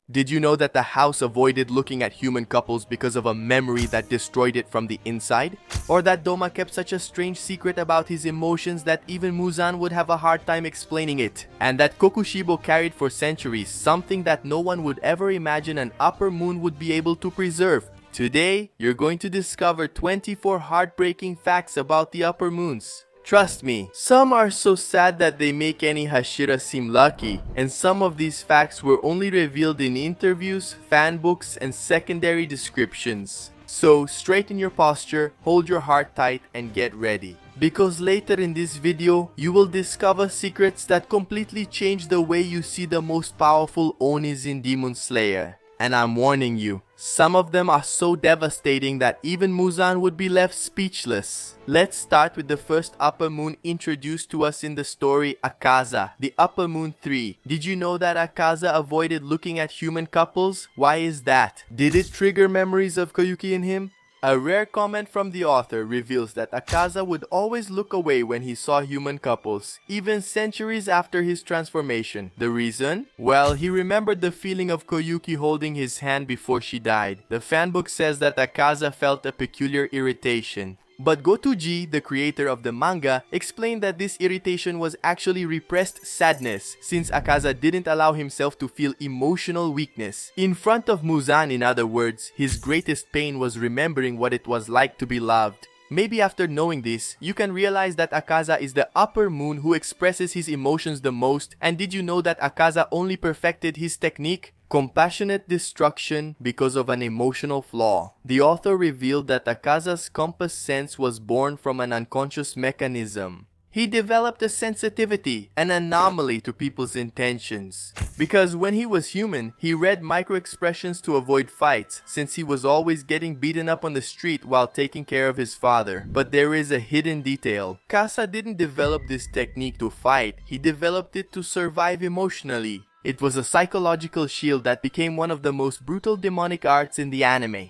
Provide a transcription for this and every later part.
Did you know that the house avoided looking at human couples because of a memory that destroyed it from the inside? Or that Douma kept such a strange secret about his emotions that even Muzan would have a hard time explaining it? And that Kokushibo carried for centuries, something that no one would ever imagine an upper moon would be able to preserve? Today, you're going to discover 24 heartbreaking facts about the upper moons. Trust me, some are so sad that they make any Hashira seem lucky, and some of these facts were only revealed in interviews, fan books, and secondary descriptions. So straighten your posture, hold your heart tight, and get ready. Because later in this video, you will discover secrets that completely change the way you see the most powerful Onis in Demon Slayer. And I'm warning you, some of them are so devastating that even Muzan would be left speechless. Let's start with the first upper moon introduced to us in the story, Akaza, the upper moon 3. Did you know that Akaza avoided looking at human couples? Why is that? Did it trigger memories of Koyuki in him? A rare comment from the author reveals that Akaza would always look away when he saw human couples, even centuries after his transformation. The reason? Well, he remembered the feeling of Koyuki holding his hand before she died. The fanbook says that Akaza felt a peculiar irritation. But Gotoji, the creator of the manga, explained that this irritation was actually repressed sadness, since Akaza didn't allow himself to feel emotional weakness. In front of Muzan, in other words, his greatest pain was remembering what it was like to be loved. Maybe after knowing this, you can realize that Akaza is the upper moon who expresses his emotions the most. And did you know that Akaza only perfected his technique? Compassionate destruction because of an emotional flaw. The author revealed that Akaza's compass sense was born from an unconscious mechanism. He developed a sensitivity, an anomaly to people's intentions. Because when he was human, he read micro-expressions to avoid fights, since he was always getting beaten up on the street while taking care of his father. But there is a hidden detail. Akaza didn't develop this technique to fight, he developed it to survive emotionally. It was a psychological shield that became one of the most brutal demonic arts in the anime.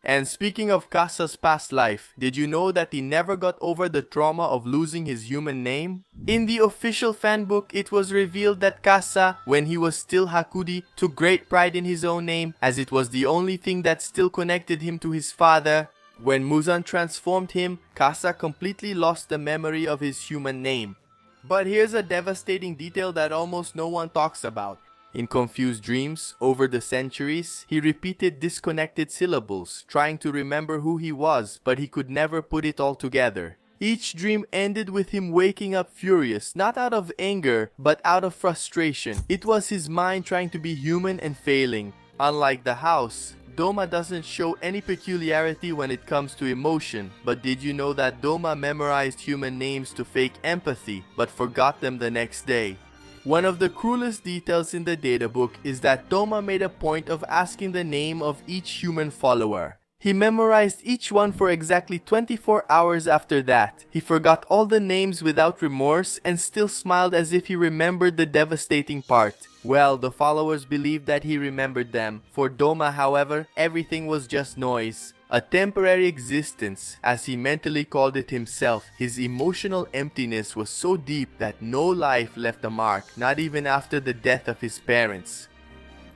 And speaking of Kasa's past life, did you know that he never got over the trauma of losing his human name? In the official fanbook, it was revealed that Kasa, when he was still Hakudi, took great pride in his own name, as it was the only thing that still connected him to his father. When Muzan transformed him, Kasa completely lost the memory of his human name. But here's a devastating detail that almost no one talks about. In confused dreams, over the centuries, he repeated disconnected syllables, trying to remember who he was, but he could never put it all together. Each dream ended with him waking up furious, not out of anger, but out of frustration. It was his mind trying to be human and failing. Unlike the house, Douma doesn't show any peculiarity when it comes to emotion, but did you know that Douma memorized human names to fake empathy, but forgot them the next day? One of the cruelest details in the databook is that Douma made a point of asking the name of each human follower. He memorized each one for exactly 24 hours after that. He forgot all the names without remorse and still smiled as if he remembered the devastating part. Well, the followers believed that he remembered them. For Douma, however, everything was just noise. A temporary existence, as he mentally called it himself. His emotional emptiness was so deep that no life left a mark, not even after the death of his parents.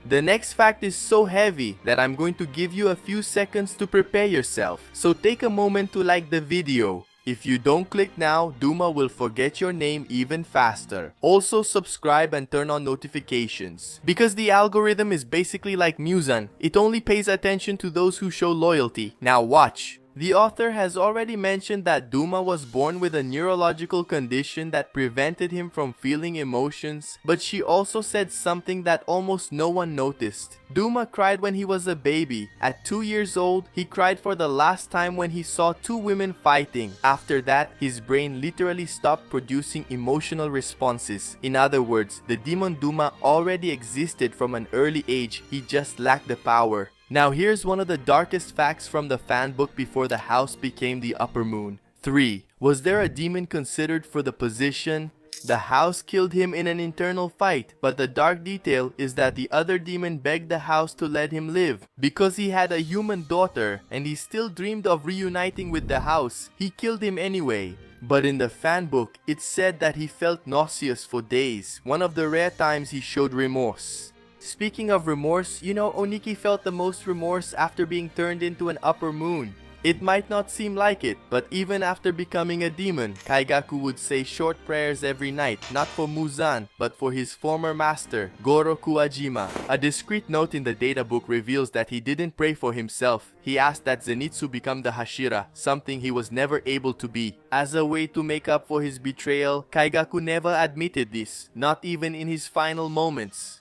The next fact is so heavy that I'm going to give you a few seconds to prepare yourself. So take a moment to like the video. If you don't click now, Douma will forget your name even faster. Also subscribe and turn on notifications. Because the algorithm is basically like Muzan. It only pays attention to those who show loyalty. Now watch. The author has already mentioned that Douma was born with a neurological condition that prevented him from feeling emotions, but she also said something that almost no one noticed. Douma cried when he was a baby. At 2 years old, he cried for the last time when he saw two women fighting. After that, his brain literally stopped producing emotional responses. In other words, the demon Douma already existed from an early age, he just lacked the power. Now here's one of the darkest facts from the fanbook before the house became the upper moon. 3. Was there a demon considered for the position? The house killed him in an internal fight, but the dark detail is that the other demon begged the house to let him live. Because he had a human daughter and he still dreamed of reuniting with the house, he killed him anyway. But in the fanbook, it said that he felt nauseous for days, one of the rare times he showed remorse. Speaking of remorse, you know, Oniki felt the most remorse after being turned into an upper moon. It might not seem like it, but even after becoming a demon, Kaigaku would say short prayers every night, not for Muzan, but for his former master, Goro Kuwajima. A discreet note in the data book reveals that he didn't pray for himself. He asked that Zenitsu become the Hashira, something he was never able to be. As a way to make up for his betrayal, Kaigaku never admitted this, not even in his final moments.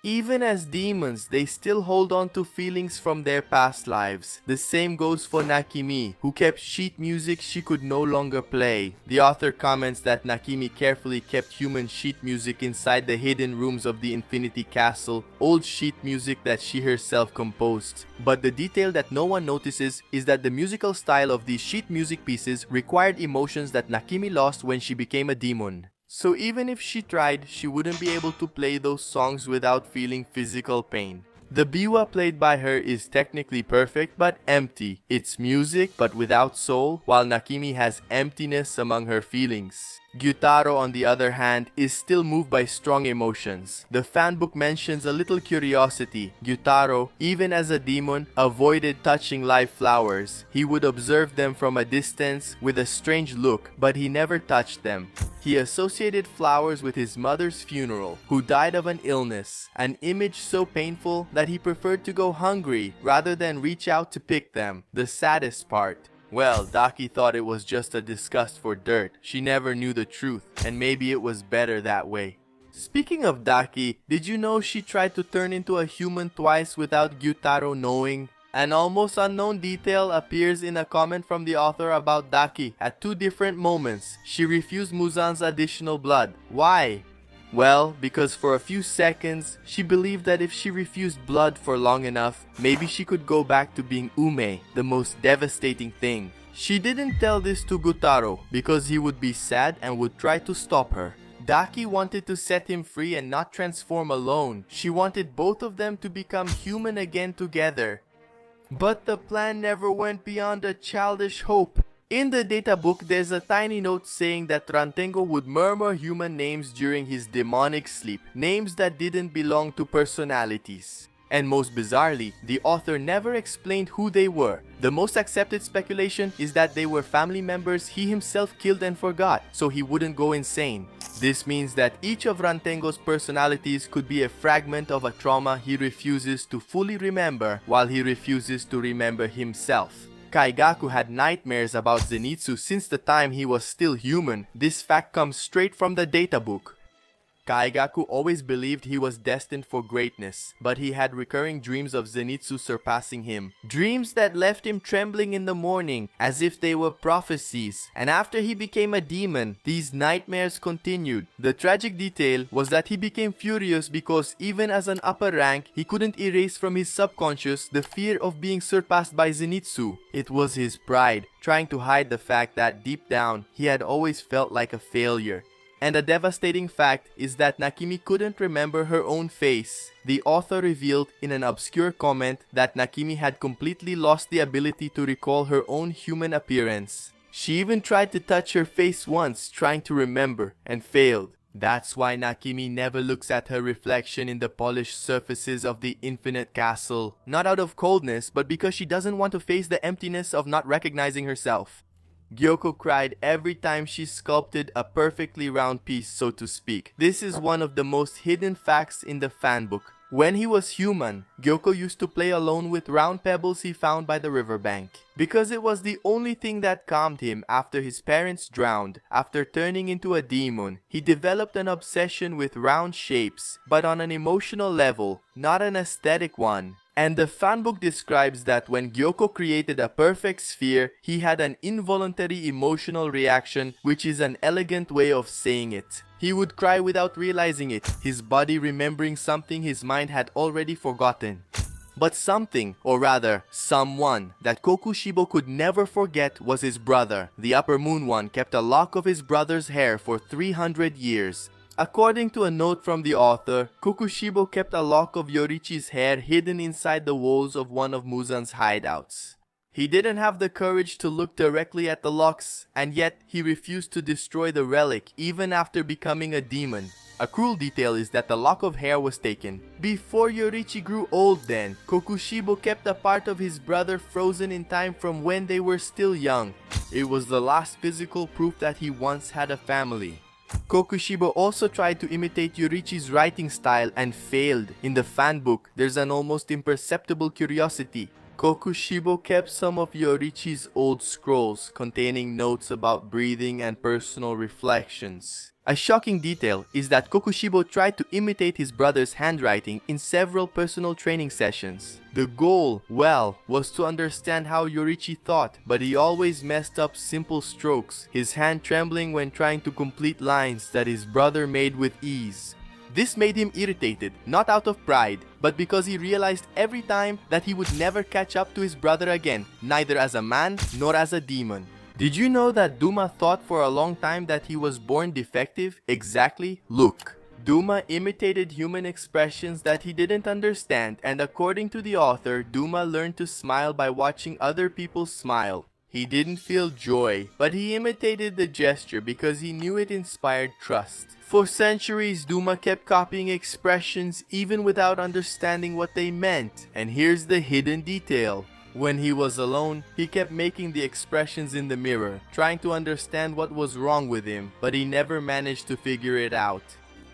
Even as demons, they still hold on to feelings from their past lives. The same goes for Nakimi, who kept sheet music she could no longer play. The author comments that Nakimi carefully kept human sheet music inside the hidden rooms of the Infinity Castle, old sheet music that she herself composed. But the detail that no one notices is that the musical style of these sheet music pieces required emotions that Nakimi lost when she became a demon. So even if she tried, she wouldn't be able to play those songs without feeling physical pain. The biwa played by her is technically perfect but empty. It's music but without soul, while Nakimi has emptiness among her feelings. Gyutaro, on the other hand, is still moved by strong emotions. The fanbook mentions a little curiosity. Gyutaro, even as a demon, avoided touching live flowers. He would observe them from a distance with a strange look, but he never touched them. He associated flowers with his mother's funeral, who died of an illness, an image so painful that he preferred to go hungry rather than reach out to pick them. The saddest part. Well, Daki thought it was just a disgust for dirt. She never knew the truth, and maybe it was better that way. Speaking of Daki, did you know she tried to turn into a human twice without Gyutaro knowing? An almost unknown detail appears in a comment from the author about Daki. At 2 different moments, she refused Muzan's additional blood. Why? Well, because for a few seconds, she believed that if she refused blood for long enough, maybe she could go back to being Ume, the most devastating thing. She didn't tell this to Gyutaro because he would be sad and would try to stop her. Daki wanted to set him free and not transform alone. She wanted both of them to become human again together. But the plan never went beyond a childish hope. In the data book, there's a tiny note saying that Rantengo would murmur human names during his demonic sleep, names that didn't belong to personalities. And most bizarrely, the author never explained who they were. The most accepted speculation is that they were family members he himself killed and forgot, so he wouldn't go insane. This means that each of Rantengo's personalities could be a fragment of a trauma he refuses to fully remember, while he refuses to remember himself. Kaigaku had nightmares about Zenitsu since the time he was still human. This fact comes straight from the data book. Kaigaku always believed he was destined for greatness, but he had recurring dreams of Zenitsu surpassing him. Dreams that left him trembling in the morning, as if they were prophecies. And after he became a demon, these nightmares continued. The tragic detail was that he became furious because even as an upper rank, he couldn't erase from his subconscious the fear of being surpassed by Zenitsu. It was his pride, trying to hide the fact that deep down, he had always felt like a failure. And a devastating fact is that Nakimi couldn't remember her own face. The author revealed in an obscure comment that Nakimi had completely lost the ability to recall her own human appearance. She even tried to touch her face once, trying to remember, and failed. That's why Nakimi never looks at her reflection in the polished surfaces of the Infinite Castle. Not out of coldness, but because she doesn't want to face the emptiness of not recognizing herself. Gyoko cried every time she sculpted a perfectly round piece, so to speak. This is one of the most hidden facts in the fanbook. When he was human, Gyoko used to play alone with round pebbles he found by the riverbank. Because it was the only thing that calmed him after his parents drowned. After turning into a demon, he developed an obsession with round shapes, but on an emotional level, not an aesthetic one. And the fanbook describes that when Gyoko created a perfect sphere, he had an involuntary emotional reaction, which is an elegant way of saying it. He would cry without realizing it, his body remembering something his mind had already forgotten. But something, or rather, someone, that Kokushibo could never forget was his brother. The Upper Moon One kept a lock of his brother's hair for 300 years. According to a note from the author, Kokushibo kept a lock of Yorichi's hair hidden inside the walls of one of Muzan's hideouts. He didn't have the courage to look directly at the locks, and yet he refused to destroy the relic even after becoming a demon. A cruel detail is that the lock of hair was taken before Yorichi grew old. Then Kokushibo kept a part of his brother frozen in time from when they were still young. It was the last physical proof that he once had a family. Kokushibo also tried to imitate Yorichi's writing style and failed. In the fan book, there's an almost imperceptible curiosity. Kokushibo kept some of Yorichi's old scrolls containing notes about breathing and personal reflections. A shocking detail is that Kokushibo tried to imitate his brother's handwriting in several personal training sessions. The goal, well, was to understand how Yorichi thought, but he always messed up simple strokes, his hand trembling when trying to complete lines that his brother made with ease. This made him irritated, not out of pride, but because he realized every time that he would never catch up to his brother again, neither as a man nor as a demon. Did you know that Douma thought for a long time that he was born defective? Exactly. Look. Douma imitated human expressions that he didn't understand, and according to the author, Douma learned to smile by watching other people smile. He didn't feel joy, but he imitated the gesture because he knew it inspired trust. For centuries, Douma kept copying expressions even without understanding what they meant. And here's the hidden detail. When he was alone, he kept making the expressions in the mirror, trying to understand what was wrong with him, but he never managed to figure it out.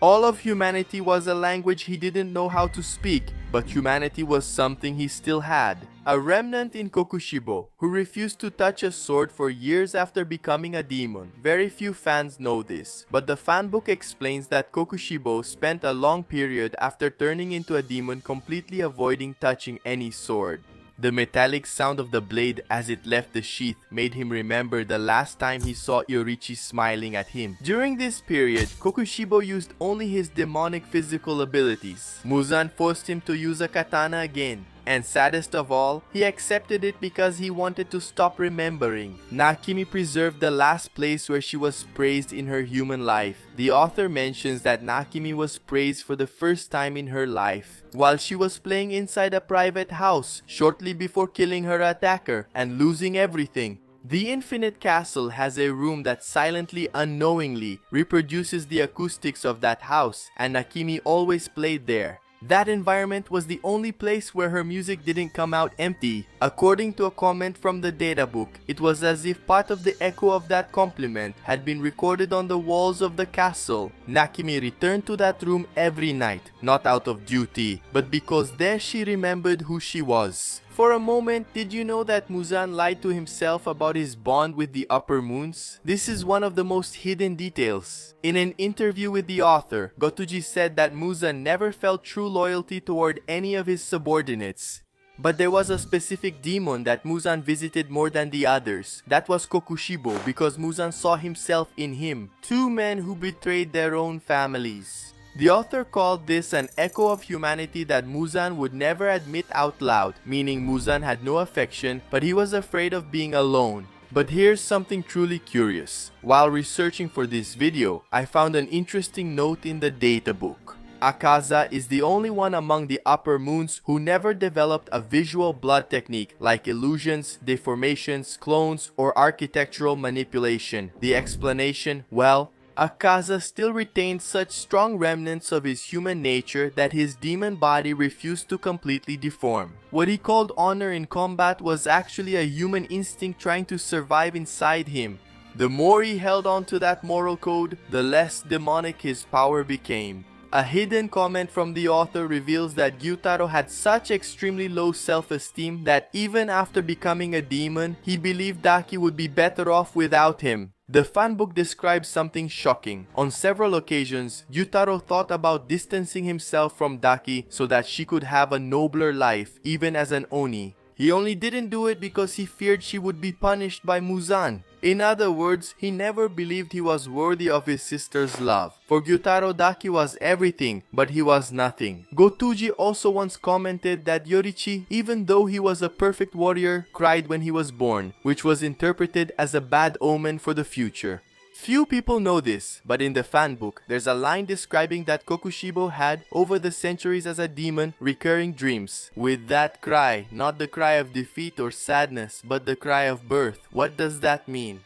All of humanity was a language he didn't know how to speak, but humanity was something he still had. A remnant in Kokushibo, who refused to touch a sword for years after becoming a demon. Very few fans know this, but the fanbook explains that Kokushibo spent a long period after turning into a demon completely avoiding touching any sword. The metallic sound of the blade as it left the sheath made him remember the last time he saw Yorichi smiling at him. During this period, Kokushibo used only his demonic physical abilities. Muzan forced him to use a katana again. And saddest of all, he accepted it because he wanted to stop remembering. Nakimi preserved the last place where she was praised in her human life. The author mentions that Nakimi was praised for the first time in her life while she was playing inside a private house shortly before killing her attacker and losing everything. The Infinite Castle has a room that silently, unknowingly reproduces the acoustics of that house, and Nakimi always played there. That environment was the only place where her music didn't come out empty. According to a comment from the databook, it was as if part of the echo of that compliment had been recorded on the walls of the castle. Nakimi returned to that room every night, not out of duty, but because there she remembered who she was. For a moment, did you know that Muzan lied to himself about his bond with the upper moons? This is one of the most hidden details. In an interview with the author, Gotuji said that Muzan never felt true loyalty toward any of his subordinates. But there was a specific demon that Muzan visited more than the others. That was Kokushibo, because Muzan saw himself in him. Two men who betrayed their own families. The author called this an echo of humanity that Muzan would never admit out loud, meaning Muzan had no affection, but he was afraid of being alone. But here's something truly curious. While researching for this video, I found an interesting note in the databook. Akaza is the only one among the upper moons who never developed a visual blood technique like illusions, deformations, clones, or architectural manipulation. The explanation? Well, Akaza still retained such strong remnants of his human nature that his demon body refused to completely deform. What he called honor in combat was actually a human instinct trying to survive inside him. The more he held on to that moral code, the less demonic his power became. A hidden comment from the author reveals that Gyutaro had such extremely low self-esteem that even after becoming a demon, he believed Daki would be better off without him. The fanbook describes something shocking. On several occasions, Gyutaro thought about distancing himself from Daki so that she could have a nobler life, even as an Oni. He only didn't do it because he feared she would be punished by Muzan. In other words, he never believed he was worthy of his sister's love. For Gyutaro, Daki was everything, but he was nothing. Gotuji also once commented that Yorichi, even though he was a perfect warrior, cried when he was born, which was interpreted as a bad omen for the future. Few people know this, but in the fanbook, there's a line describing that Kokushibo had, over the centuries as a demon, recurring dreams. With that cry, not the cry of defeat or sadness, but the cry of birth. What does that mean?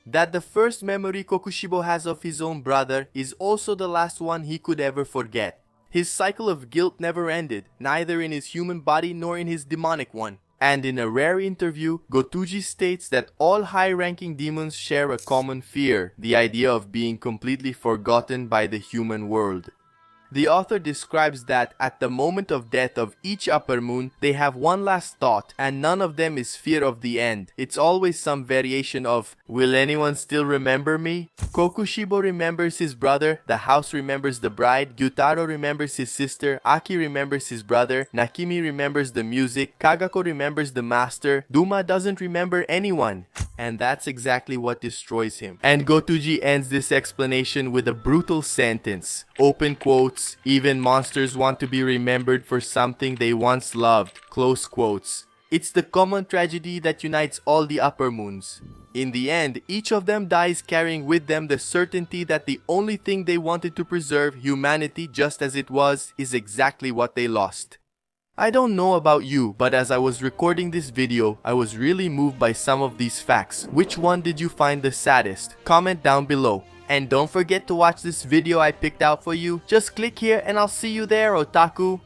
that the first memory Kokushibo has of his own brother is also the last one he could ever forget. His cycle of guilt never ended, neither in his human body nor in his demonic one. And in a rare interview, Gotuji states that all high-ranking demons share a common fear, the idea of being completely forgotten by the human world. The author describes that at the moment of death of each upper moon, they have one last thought, and none of them is fear of the end. It's always some variation of, will anyone still remember me? Kokushibo remembers his brother, the house remembers the bride, Gyutaro remembers his sister, Aki remembers his brother, Nakimi remembers the music, Kagako remembers the master, Douma doesn't remember anyone. And that's exactly what destroys him. And Gotuji ends this explanation with a brutal sentence. Open quotes, even monsters want to be remembered for something they once loved. Close quotes. It's the common tragedy that unites all the upper moons. In the end, each of them dies carrying with them the certainty that the only thing they wanted to preserve, humanity just as it was, is exactly what they lost. I don't know about you, but as I was recording this video, I was really moved by some of these facts. Which one did you find the saddest? Comment down below. And don't forget to watch this video I picked out for you. Just click here and I'll see you there, otaku.